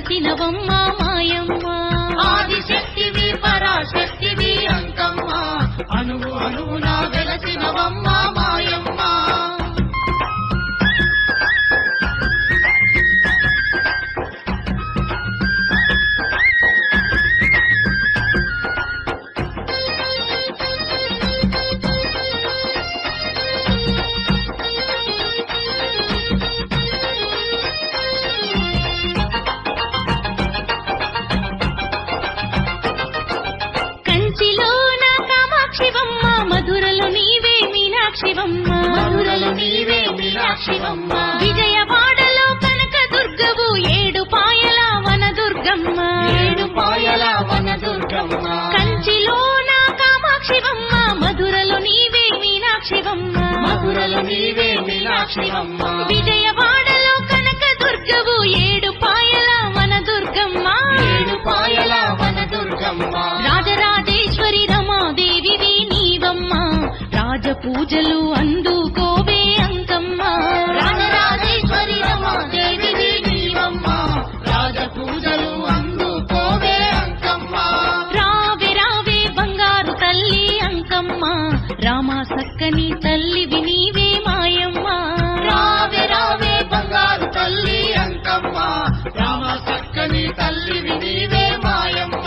వెలసినవమ్మ మాయమ్మ. ఆదిశక్తివి పరాశక్తివి అంకమ్మ, అణువు అణువున వెలసినవమ్మ మాయమ్మ. కంచిలోన కామాక్షివమ్మ, మధురలో నీవే మీనాక్షివమ్మ. మధురలో నీవే మీనాక్షివమ్మ. విజయవాడలో కనక దుర్గవు, ఏడు పాయల వనదుర్గమ్మ. ఏడు పాయల వనదుర్గమ్మ. కంచిలోన కామాక్షివమ్మ, మధురలో నీవే మీనాక్షివమ్మ. మధురలో నీవే మీనాక్షివమ్మ. విజయవాడలో కనక దుర్గవు, ఏడు పాయల వనదుర్గమ్మ. ఏడు పాయల వనదుర్గమ్మ. రాజరాజేశ్వరి రమాదేవివి నీవమ్మ, రాజపూజలు అందుకోవే అంకమ్మ. రాజరాజేశ్వరి రమాదేవివి నీవమ్మ, రాజపూజలు అందుకోవే అంకమ్మ. రావే రావే బంగారు తల్లి అంకమ్మ, రామ సక్కని తల్లివి నీవే మాయమ్మ. రావే రావే బంగారు తల్లి అంకమ్మ, రామ చక్కని తల్లివి నీవే మాయమ్మ.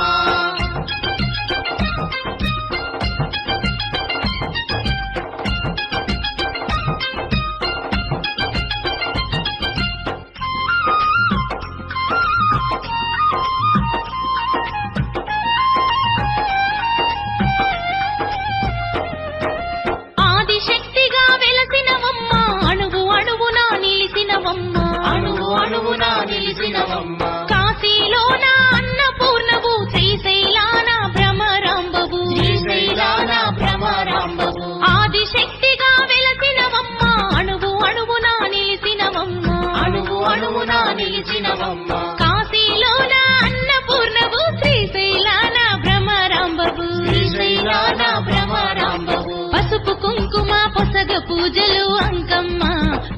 ఆదిశక్తిగా వెలసినవమ్మ, అణువు అణువున నిలిసినవమ్మ. అణువు అణువున నిలిసినవమ్మ. కాశీలోన అన్నపూర్ణవు, శ్రీశైలాన భ్రమరాంబవు. శ్రీశైలాన భ్రమరాంబవు. ఆదిశక్తిగా వెలసినవమ్మ, అణువు అణువున నిలిసినవమ్మ. అణువు అణువున నిలిచినవమ్మ. కాశీలోన అన్నపూర్ణవు, శ్రీశైలాన భ్రమరాంబవు. శ్రీశైలాన భ్రమరాంబవు. పసుపు కుంకుమ పొసగ పూజలు అంకమ్మ,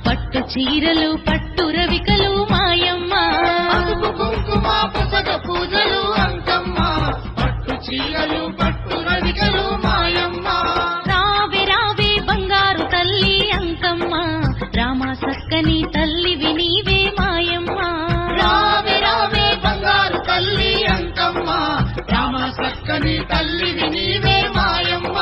పట్టు చీరలు పట్టు రవికలు మాయమ్మ. పసుపు కుంకుమ పొసగ పూజలు అంకమ్మ, పట్టు చీరలు పట్టు రవికలు మాయమ్మ. రావే రావే బంగారు తల్లి అంకమ్మ, రామ సక్కని తల్లివి నీవే మాయమ్మ. రావే రావే బంగారు తల్లి అంకమ్మ, రామ చక్కని తల్లివి నీవే మాయమ్మ.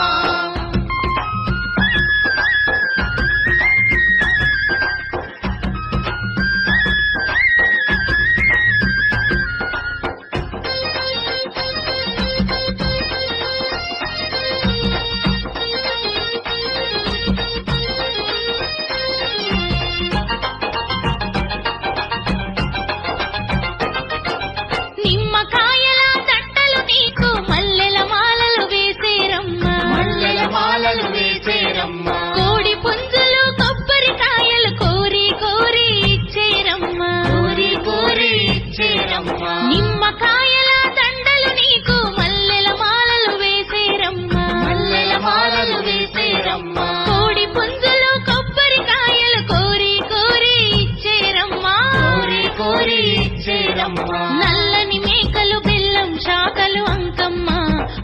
నిమ్మకాయల దండలు నీకు, మల్లెల మాలలు వేసేరమ్మ. మల్లెల మాలలు వేసేరమ్మ. కోడి పుంజులు కొబ్బరికాయలు కోరి కోరి ఇచ్చేరమ్మ. కోరి కోరి ఇచ్చేరమ్మ. నిమ్మకాయల దండలు నీకు, మల్లెల మాలలు వేసేరమ్మ. మల్లెల మాలలు వేసేరమ్మ. కోడి పుంజులు కొబ్బరికాయలు కోరి కోరి ఇచ్చేరమ్మ. కోరి కోరి ఇచ్చేరమ్మ. నల్లని మేకలు బెల్లం శాఖలు అంకమ్మ,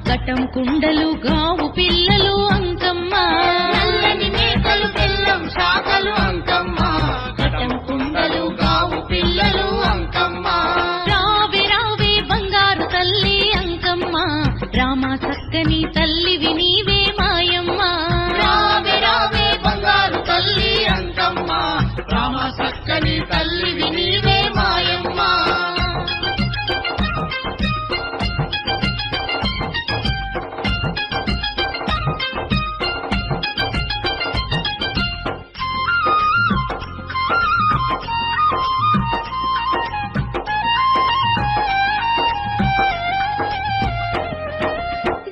కటం కుండలు గావు పిల్లలు అంకమ్మ. నల్లని మేకలు బెల్లం శాఖలు అంకమ్మ, కటం కుండలు గావు పిల్లలు అంకమ్మ. రావే రావే బంగారు తల్లి అంకమ్మ, రామ సక్కని తల్లివి నీవే మాయమ్మ. రావే రావే బంగారు తల్లి అంకమ్మ, రామ చక్కని తల్లివి నీవే మాయమ్మ.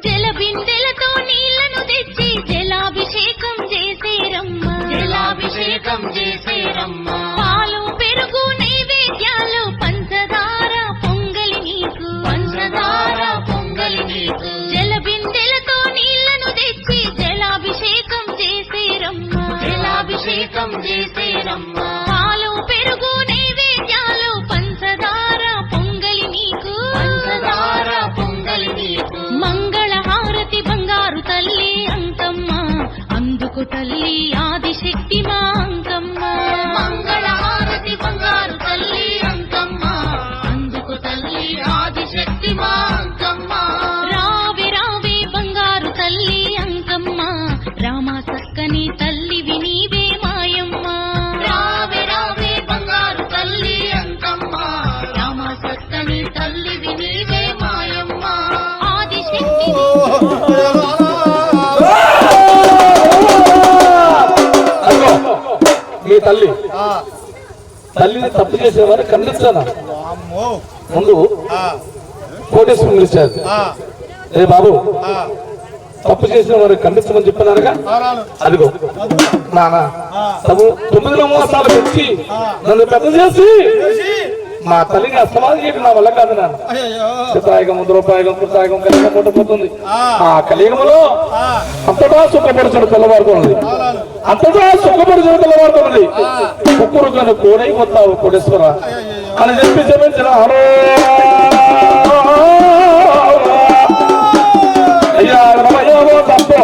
జలబిందెలతో నీళ్లను తెచ్చి జలాభిషేకం చేసేరమ్మ. జలాభిషేకం చేసేరమ్మ. పాలు పెరుగు నైవేద్యాలు పంచదార పొంగలి నీకు. పంచదార పొంగలి నీకు. జలబిందెలతో నీళ్లను తెచ్చి జలాభిషేకం చేసేరమ్మ. జలాభిషేకం చేసేరమ్మ. పాలు పెరుగు నైవేద్యాలు పంచదార పొంగలి తల్లి ఆదిశక్తి మా అంకమ్మ మంగళహారతి బంగారు తల్లి అంకమ్మ అందుకు తల్లి ఆదిశక్తి మా అంకమ్మ రావే రావే బంగారు తల్లి అంకమ్మ రామ సక్కని తల్లివి నీవే మాయమ్మ రావే రావే బంగారు తల్లి అంకమ్మ రామ సక్కని తల్లివి నీవే మాయమ్మ ఆదిశక్తి మీ తల్లి తల్లిని తప్పు చేసేవారు ఖండించాను ముందు కోటేశ్వరం పిలిచారు ఏ బాబు తప్పు చేసిన వారు ఖండించమని చెప్పినారుగా అదిగో నానా తగు 9 మాసాలు పెంచి నన్ను పెద్ద చేసి మా తల్లిని అస్తమానం చేయడం నా వల్ల కాదు నాన్న చిత్రాయగం ద్రౌపాయగం కృతాయగం కలిగం కొట్టపోతుంది ఆ కలియుగంలో అంతటా సుఖపరచడం తెల్లవారుతున్నది అంతటా సుఖపరచడం తెల్లవారుతున్నది కుక్కురు కను కోడైపోతావు కోటేశ్వర అని చెప్పి చెప్పించిన హలో అయ్యా రమయో తప్పో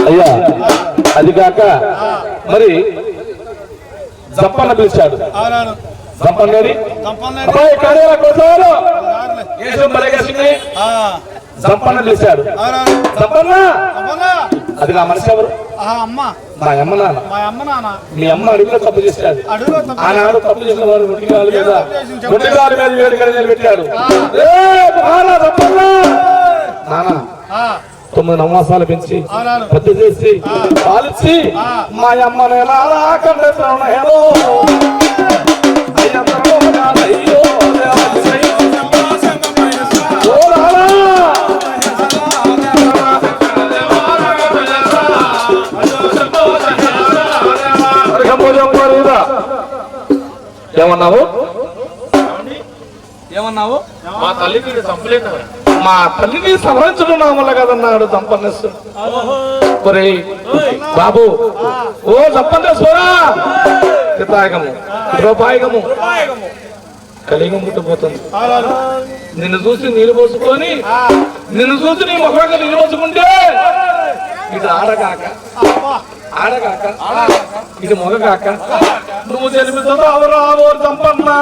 అయ్యా అది కాక మరి జంపన్న పిలిచాడు జంపన్నది అబ్బాయి కార్యాల కోసాలు జంపన్న పిలిచాడు జంపన్న అది నా మనిషి ఎవరు మా అమ్మ నాన్న మీ అమ్మ అడుగులో తప్పు చేశాడు ఆనాడు తప్పు చేసిన వారు గుడ్డిగాలి మీద వేడి గడియలు పెట్టాడు నాన్న 9 నవమాసాలు పెంచి పెద్ద చేసి పాలిచ్చి మా అమ్మనే నాకండో ఏమన్నావు మా తల్లిని సంహరించడం నా వల్ల కదన్నాడు సంపన్నేశ్వరు బాబు ఓ సంపన్నేశ్వరా చిత్రాయగము ద్రౌపాయగము కలిగం పుట్టిపోతుంది నిన్ను చూసి నీళ్ళు పోసుకొని నిన్ను చూసి నీ మొక్కగా నీళ్ళు పోసుకుంటే ఇది ఆడగాక ఇది మొగగాక నువ్వు జన్మిస్తున్నావు రావు సంపన్నా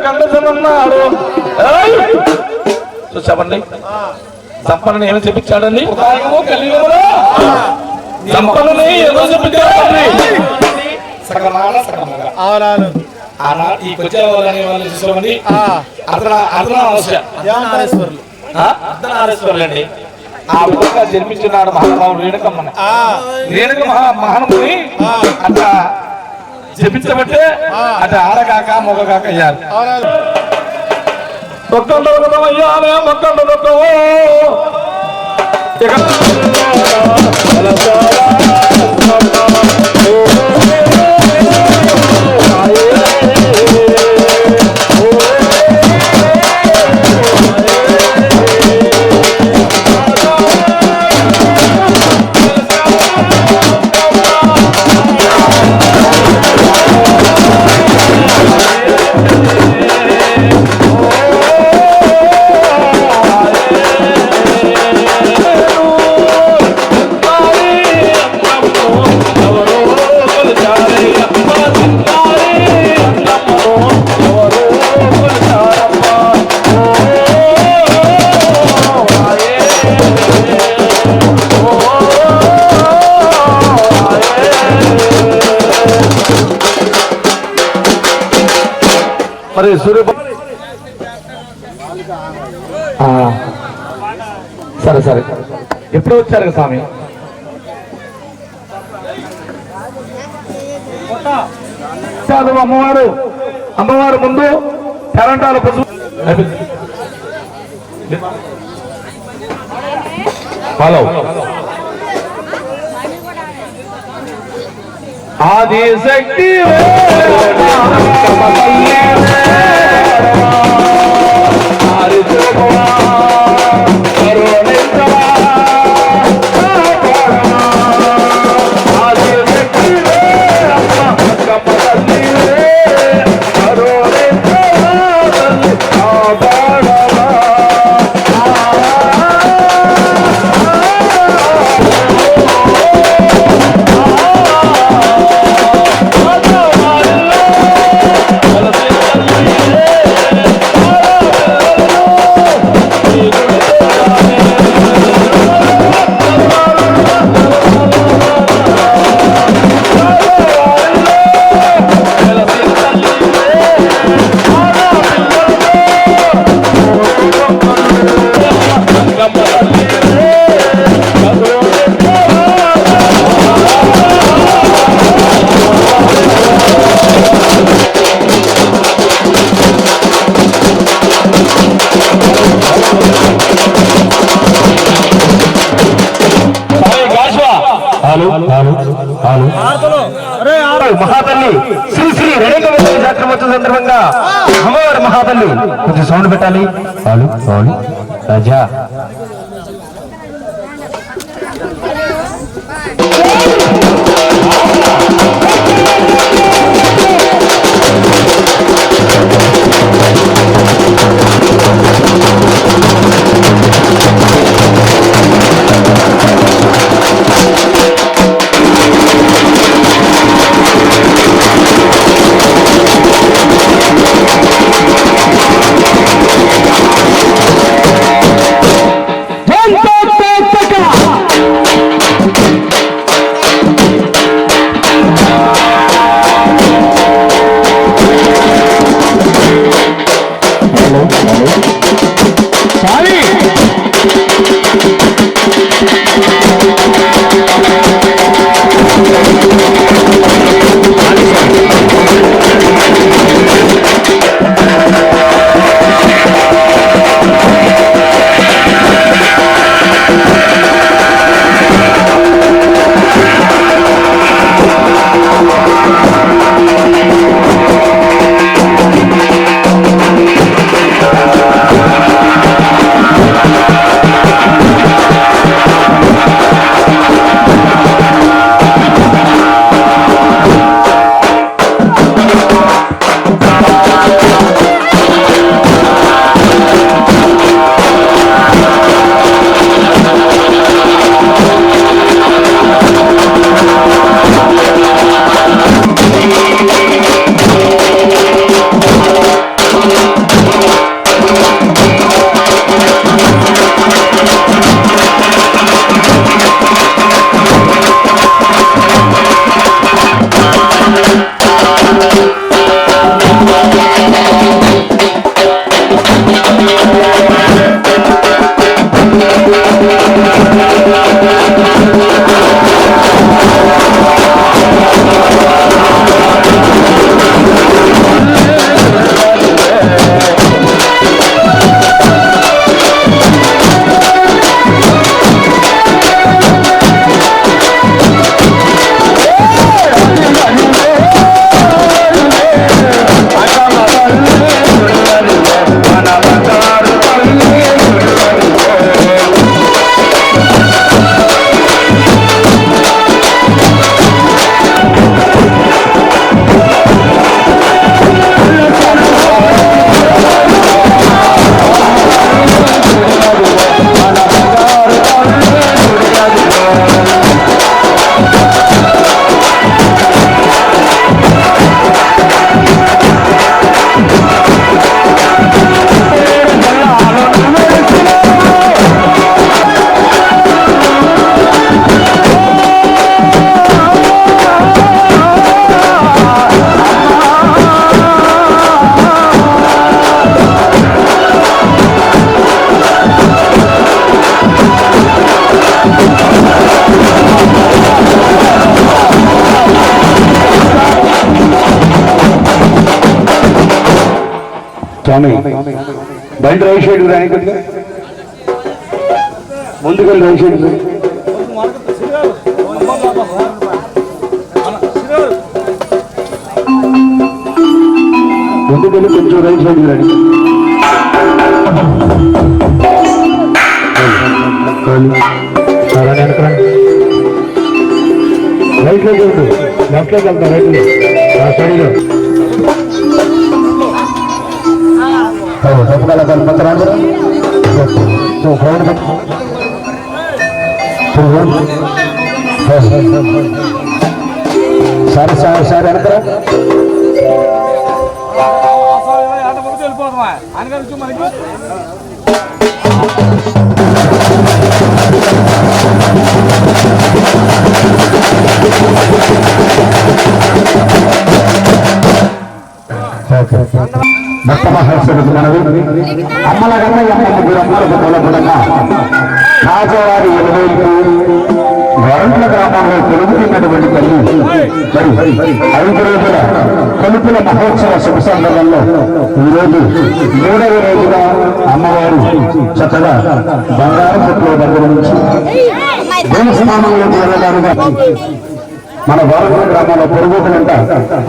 కండుతున్నాడు చూసామండి సంపన్నని ఏమని చెప్పించాడండి సంపన్నని ఏదో చెప్పించాడండి ఈ వచ్చేవాళ్ళని చూసామండి అర్ధనారేశ్వరులు అండి ఆ విధంగా జన్మించున్నాడు మహానుభావుడు రేణుకమ్మని రేణుక మహానుభుని అట్లా జపించబట్టే అటు ఆడగాక మొగగాక అయ్యారు మొక్కలు అయ్యాలే మొక్కలు మరి సూర్య సరే సరే ఎప్పుడు వచ్చారు కదా స్వామి అమ్మవారు ముందు కరెంటాల పశువు హలో ఆది శక్తి మహాతల్లి శ్రీ శ్రీ రేణుక జాతర వచ్చిన సందర్భంగా అమ్మవారి మహాతల్లి కొంచెం సౌండ్ పెట్టాలి. రాజా స్వామి బండి రైట్ సైడ్ రాని కొద్దిగా ముందుకెళ్ళి రైట్ సైడ్ ముందుకెళ్ళి కొంచెం రైట్ సైడ్ రాని రైట్ లోకి వెళ్తుంది లెఫ్ట్ లోకి వెళ్తాం రైట్ లో సరే సరే సరే వెనకరా వెళ్ళిపోతామా అని మనకి అమ్మల కన్నా ముగ్గురు అమ్మలకు తొలపడగా రాజవారి ఎలువేలు వరంట్ల గ్రామంలో కొలుగుతున్నటువంటి తల్లి మరి 5 రోజుల కొలుపుల మహోత్సవ శుభ సందర్భంలో ఈరోజు 3వ రోజుగా అమ్మవారు చక్కగా బంగారు చెట్ల దగ్గర నుంచి దేవస్థానంలో వెళ్ళడానికి మన వరంట్ల గ్రామంలో పొరుగుతుంట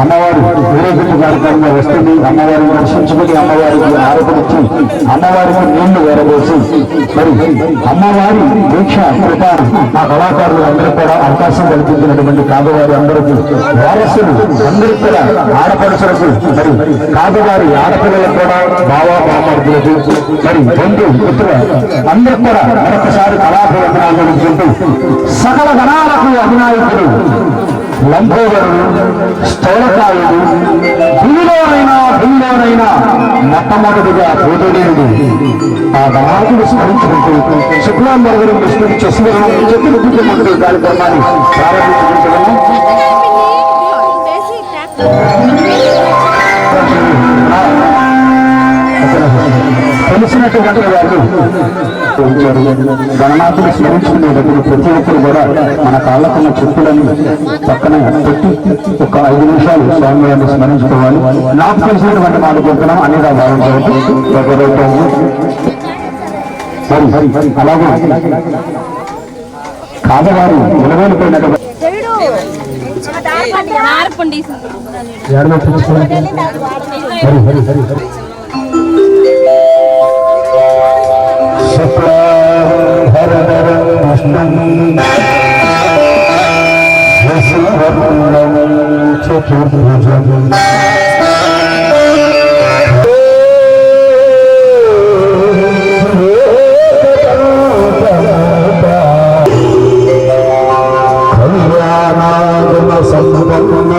అమ్మవారు ఊరేగింపు కార్యక్రమంలో వస్తుంది. అమ్మవారిని దర్శించుకుని అమ్మవారికి ఆరోపణించి అమ్మవారికి నీళ్లు వేరవేసి మరి అమ్మవారి దీక్ష కృప ఆ కళాకారులు అందరూ కూడా అవకాశం కల్పించినటువంటి కాదువారి అందరికీ వారసులు అందరికీ కూడా ఆడపడుచులకు మరి కాదువారి ఆడపిల్లలకు కూడా బావా బామర్దులకు మరి బంధు మిత్రులు అందరూ కూడా మరొకసారి కళాభివందనాలు జరుపుకుంటూ సకల గణాలకు అధినాయకుడు లంబోదరుడు స్థూలకాయుడు భూమిలోనైనా మొట్టమొదటిగా బోధుడేయుడు ఆ గణాకుడు స్మరించుకుంటూ శుక్లాంబరం విష్ణుడు చెప్పినటువంటి కార్యక్రమాన్ని ప్రారంభించుకుంటున్నాము. తెలిసినటువంటి వారు గణనాథులు స్మరించుకునేటప్పుడు ప్రతి ఒక్కరు కూడా మన కాళ్ళకున్న చెప్పులను పక్కన పెట్టి ఒక 5 నిమిషాలు స్వామివారిని స్మరించుకోవాలి. నాకు తెలిసినటువంటి మాట చెప్తున్నాం అనేదా భావించవచ్చు. అలాగే కాదవారు నిలవేలిపోయినటువంటి చతుర్భుజం కళ్యాణాగుణ సంపన్న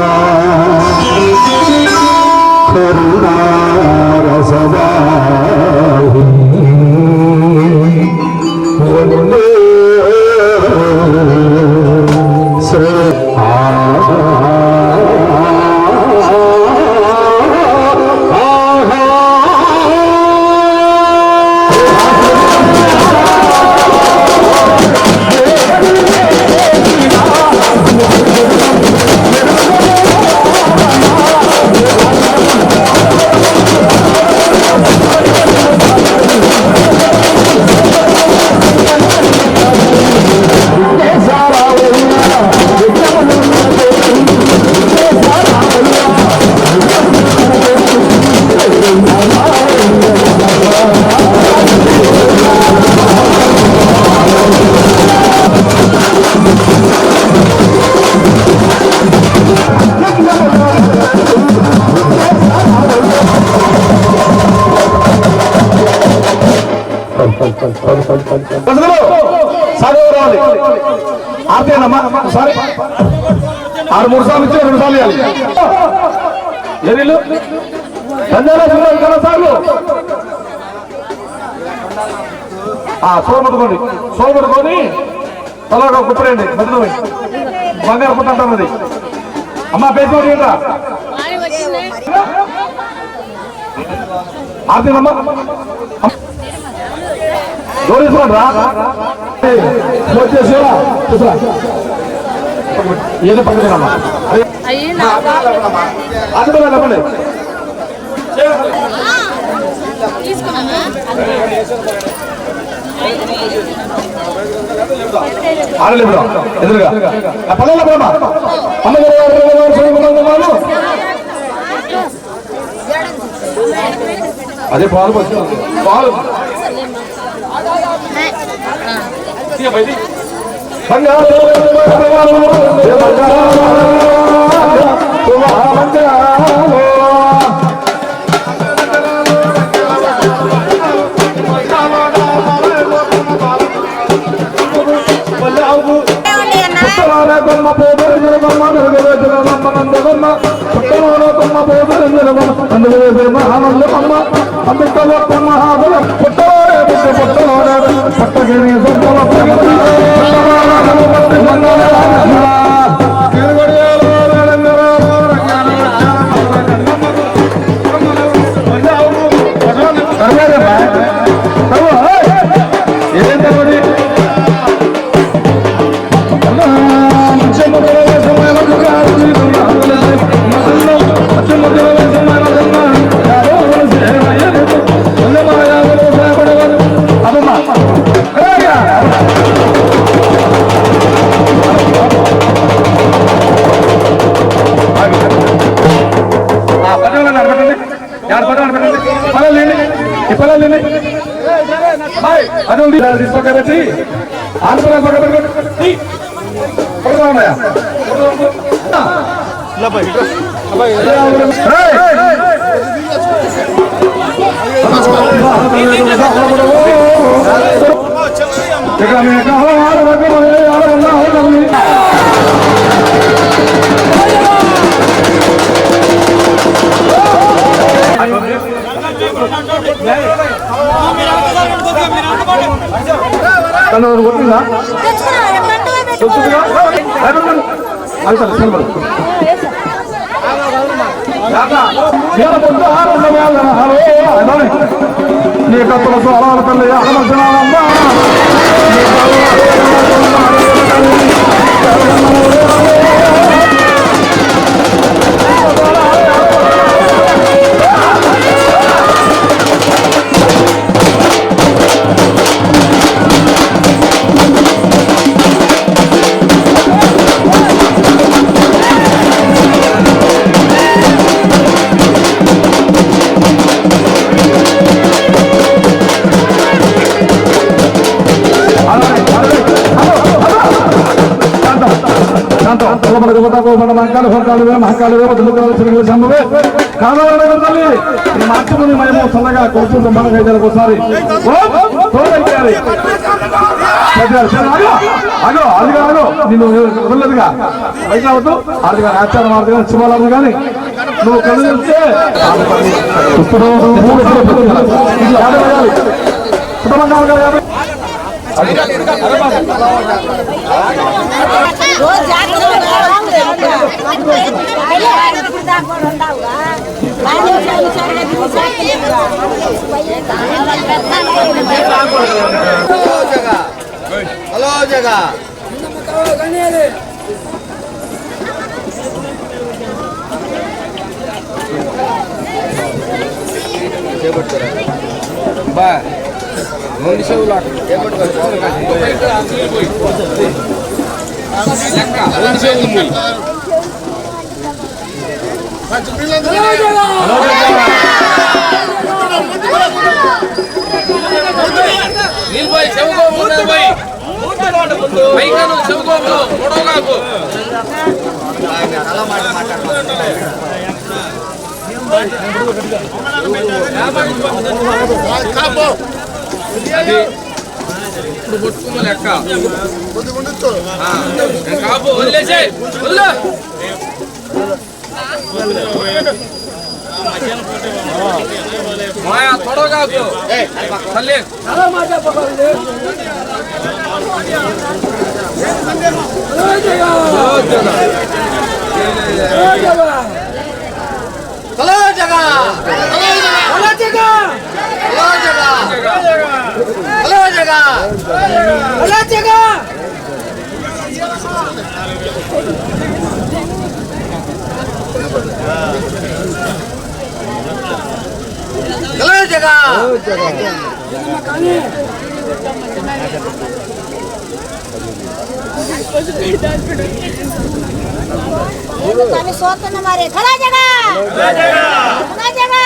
సాగరాలి ఆర్తేనమ్మా సారీ 6 సార్లు ఇచ్చి 2 సార్లు ఇవ్వాలి. ఎదిలు సార్లు సోమడుకొని తలగా కుప్పరేయండి మధ్యలో బంగారు పుట్ట అంటున్నది. అమ్మా పేరు ఆర్తేనమ్మా గౌరీశ్వరం రా ఏదో పక్కనమ్మా అది చెప్పండి. ఆడలేదు ఎదురుగా పల్లెల్లో పోమా అమ్మగారు అదే పాలు పాలు బంగారు తీసుకొచ్చి కొట్టిందా నీ కత్తుల సోలాల తల్లి మార్చుకుని మేము చల్లగా కొడుకు మనకు ఒకసారి అగో అది కాదు నిన్ను వదలదుగా పైకి అవద్దు అది ఆచారం మార్గం శివాలయం కానీ నువ్వు కళ్ళు చెప్తే హలో జగా బా ముందు చెవులు ఇప్పుడు కొట్టుకున్న లెక్క కాపు వదిలేసే మాయా తొడగాకు తల్లి hello Jaga hello Jaga hello Jaga hello Jaga hello Jaga hello Jaga कभी सोते न मारे खड़ा जगह खड़ा जगह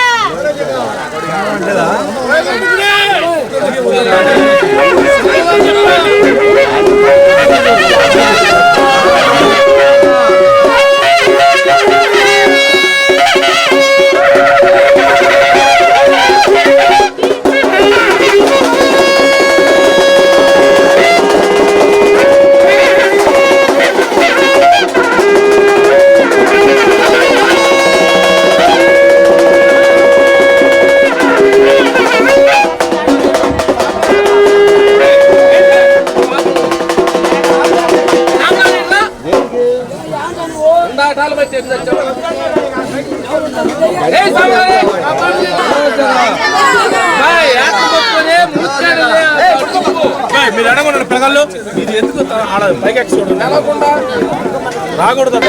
మీరు అడగండి ప్రజల్లో ఇది ఎందుకు పైకి ఎక్కి చూడండి రాకూడదు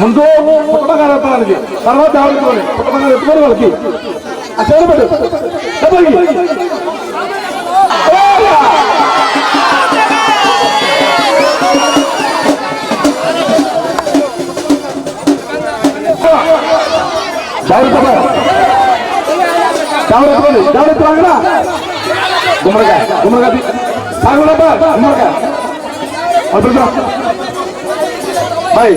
ముందు పుట్టబంగారు ఎత్తాలి తర్వాత ఎవరికి పుట్టబంగారు ఎత్తుకొని వాళ్ళకి ఆ చెవులు పెట్టు గుమ్మడికాయ గుమ్మడికాయ సాగులబ్బా గుమ్మడికాయ బాయ్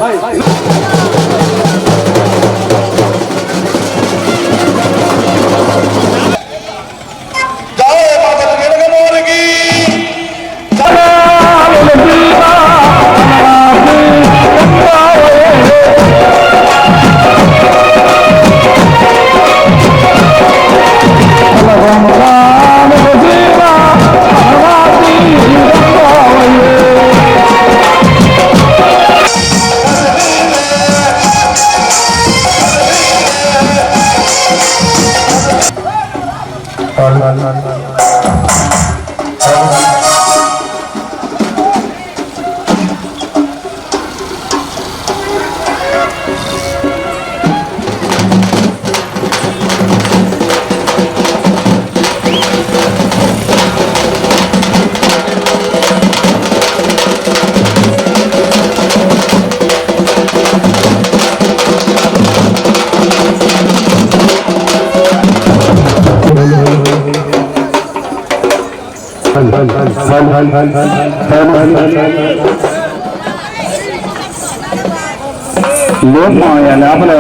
లోపల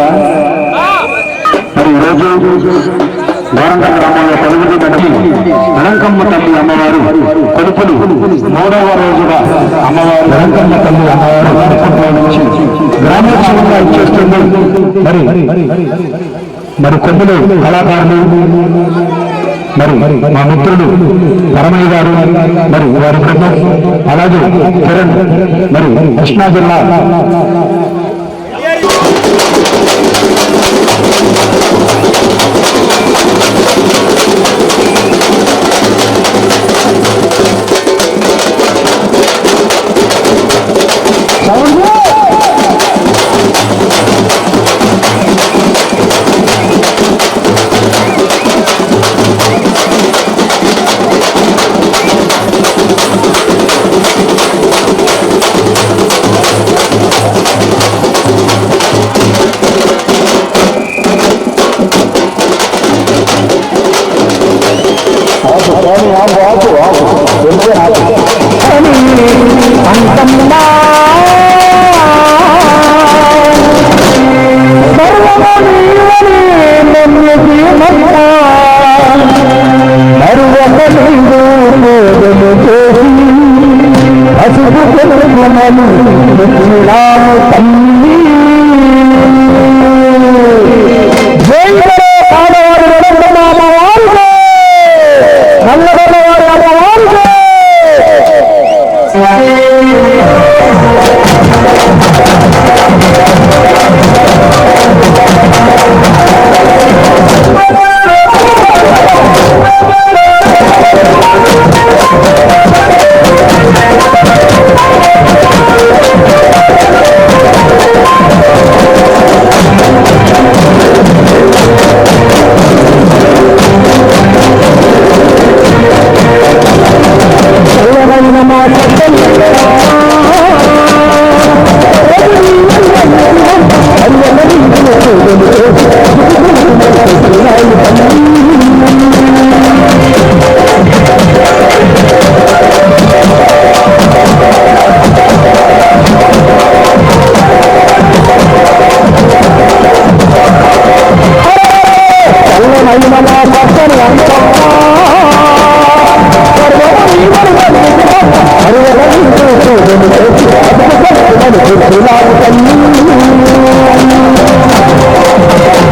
మరి ఈరోజు గోరంట గ్రామంలో తొలగించి కట్టి రణంకమ్మ తల్లి అమ్మవారు కొడుకులు 3వ రోజుగా అమ్మవారు రణంకమ్మ తల్లి అమ్మవారు నుంచి గ్రామోత్సవంగా ఇచ్చేస్తుంది. మరి కొమ్ములు కళాకారులు మరి మా మిత్రుడు పరమయ్య గారు మరి వారి బృందం అలాగే కిరణ్ మరి కృష్ణా జిల్లా Thank you.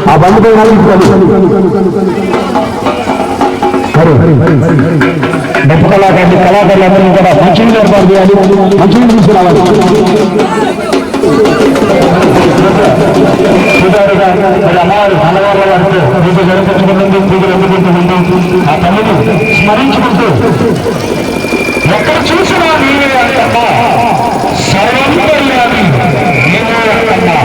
ఆ బండి పైన డప్పు కళాకారులందరూ కూడా మంచిని ఏర్పాటు చేయాలి, మంచిని తీసుకురావాలి. అమ్మవారి అన్నగారుల వారితో పూజ జరిపించుకుంటూ పూజలు అందుకుంటూ ఆ తల్లిని స్మరించుకుంటూ ఎక్కడ చూసినా నీవే అంటమ్మా, సర్వంతర్యామి నీవే అంటమ్మా.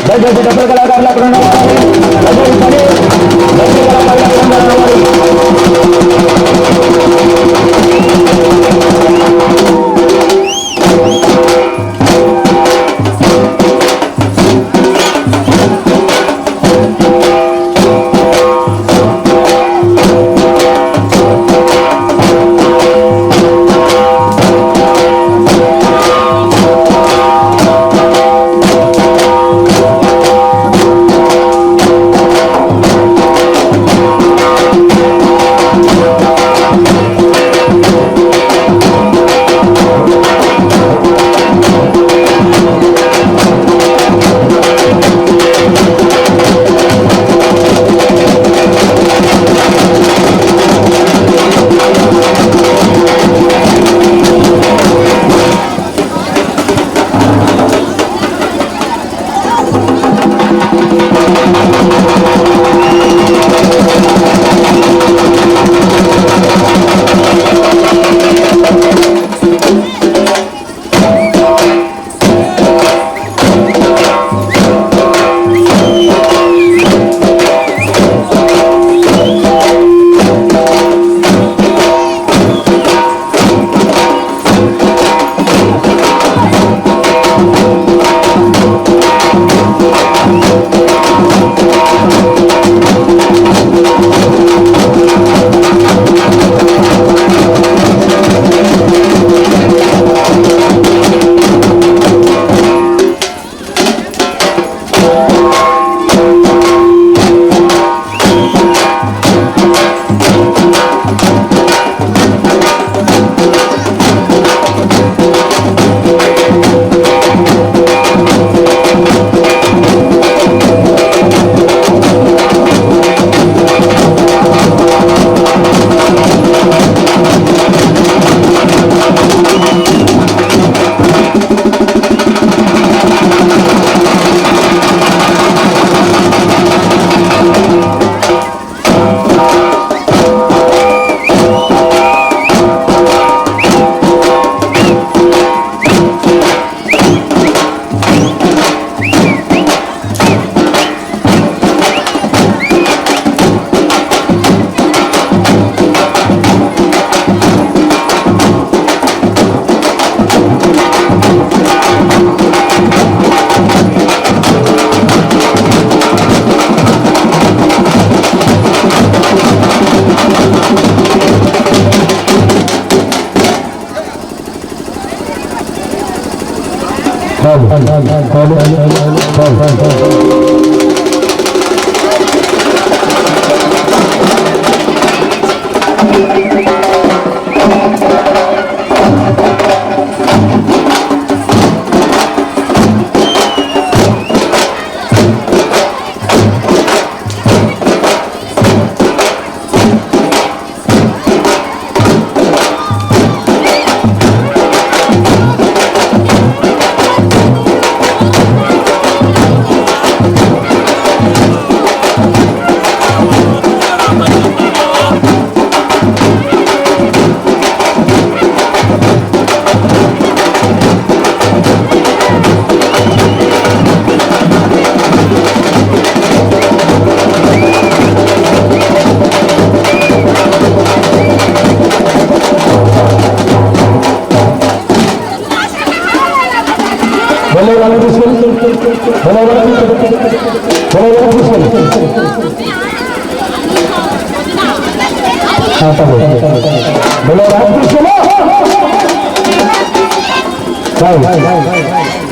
దయచేసి డబ్బుల కళాకారులు అక్కడ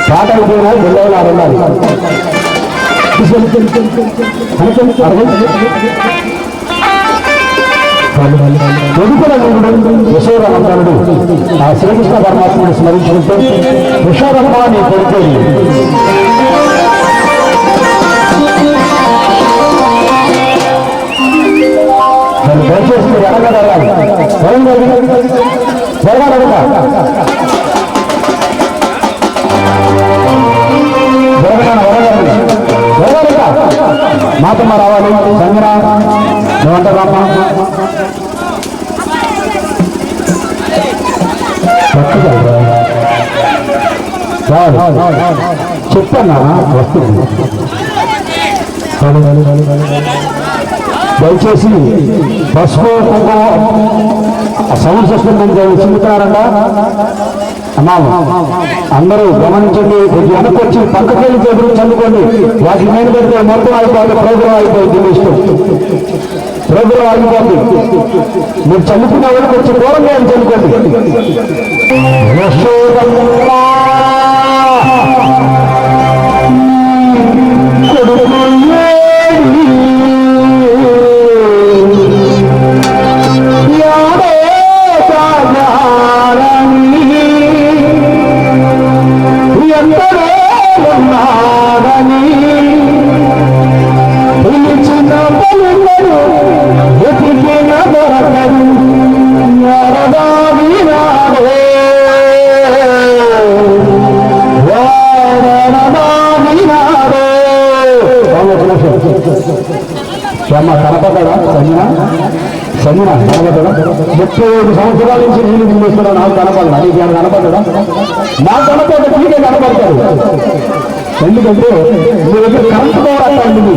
పాటలు కూడా బిల్లలు ఆడాలి యశోరమంతనుడు ఆ శ్రీకృష్ణ పరమాత్మను స్మరించుకుంటూ యశోరమ్మాని కొడుకోని దాన్ని దయచేసి ఎడగడగాలి మాతమ్మ రావాలి సంగన నువ్వంటారమ్మ రావాలి చెప్పన్నా వస్తుంది. దయచేసి పసుపు సౌండ్ సిస్టమ్ చిమ్ముతారంట అమ్మా. అందరూ గమనించండి. కొద్ది వెనక్కి వచ్చి పక్కకి వెళ్ళి ఎదురు చల్లుకోండి. వాటి మీద పెడితే మొత్తం అయిపోతుంది. ప్రోగ్రాం అయిపోయింది. ఇష్టం ప్రోగ్రాం అయిపోతుంది. మీరు చల్లుకున్న వాళ్ళకి వచ్చి దూరంగా చల్లుకోండి. కనపడ్డా సంజన కనపడ్డా? 35 సంవత్సరాల నుంచి నేను నిందిస్తున్నా. నాకు కనపడదా? నీకు ఏమైనా కనపడ్డా? నాకు కనపడ్డ నీకే కనపడతారు. ఎందుకంటే మీ దగ్గర కరెంట్ పవర్ అట్లా ఉంటుంది.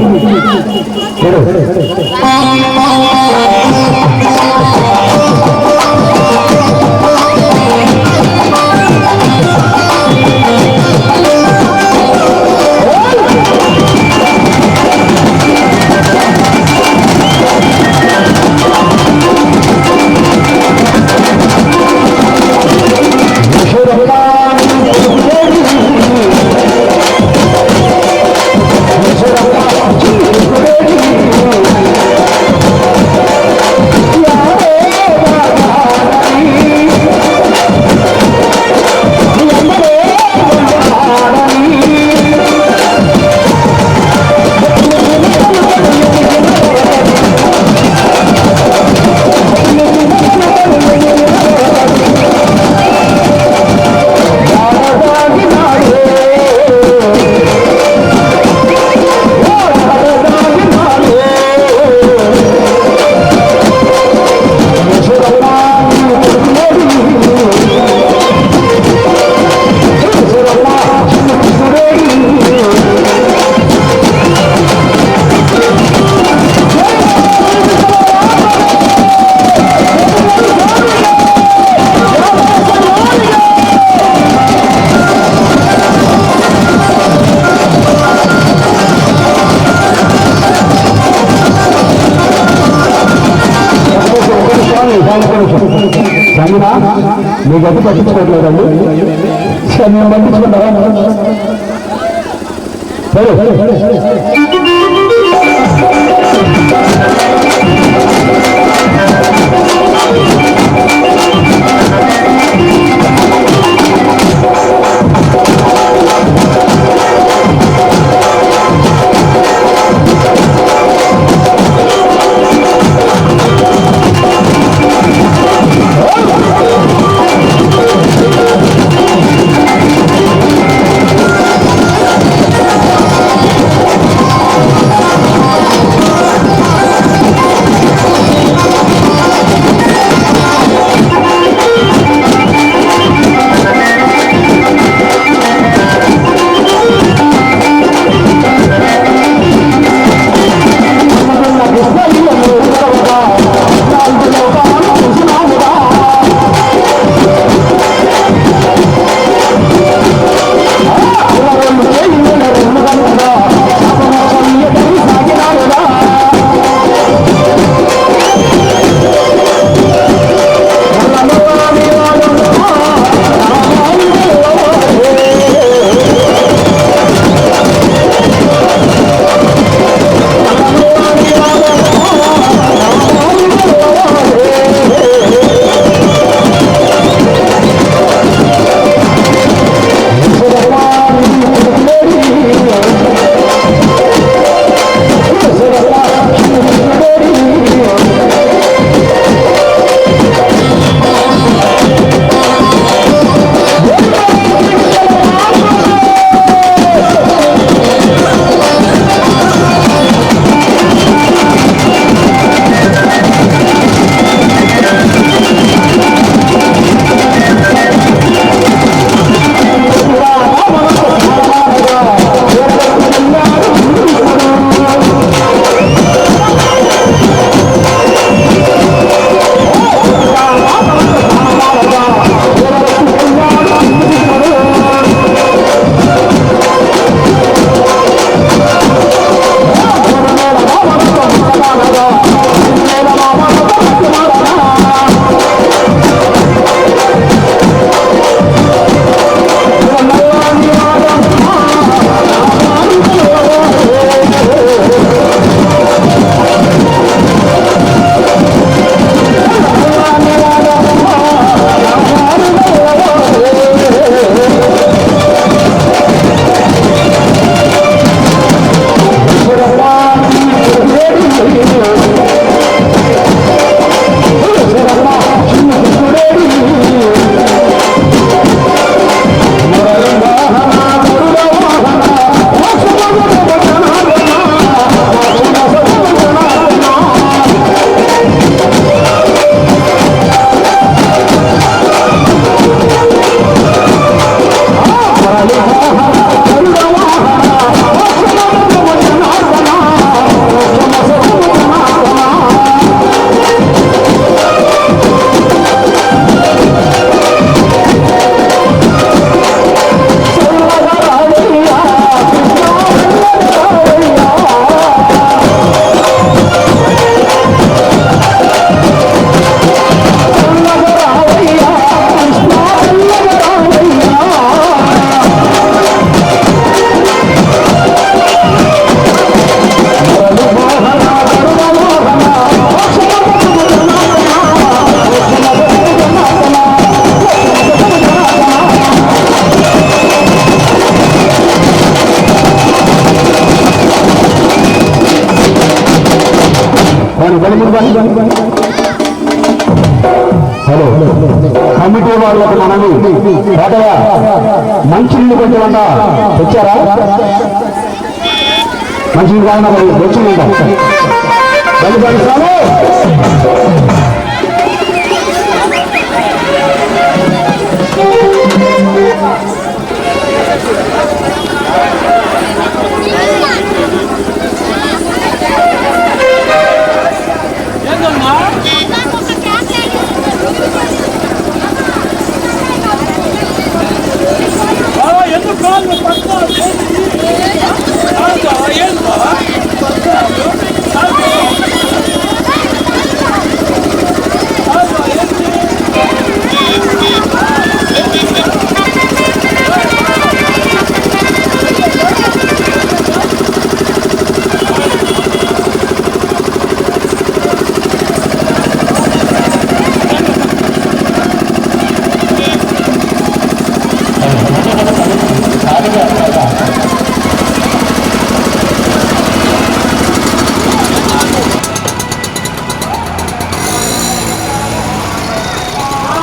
సంగీనా మీకు అది పట్టించుకోవట్లేదండి. మేము పట్టించుకుంటారా? హలో కమిటీ వాళ్ళకు మనవి కోటయ్య మంచినీళ్ళు కొంచెం తెచ్చారా? మంచినీళ్ళు కావాలన్నా మరి వచ్చిందంట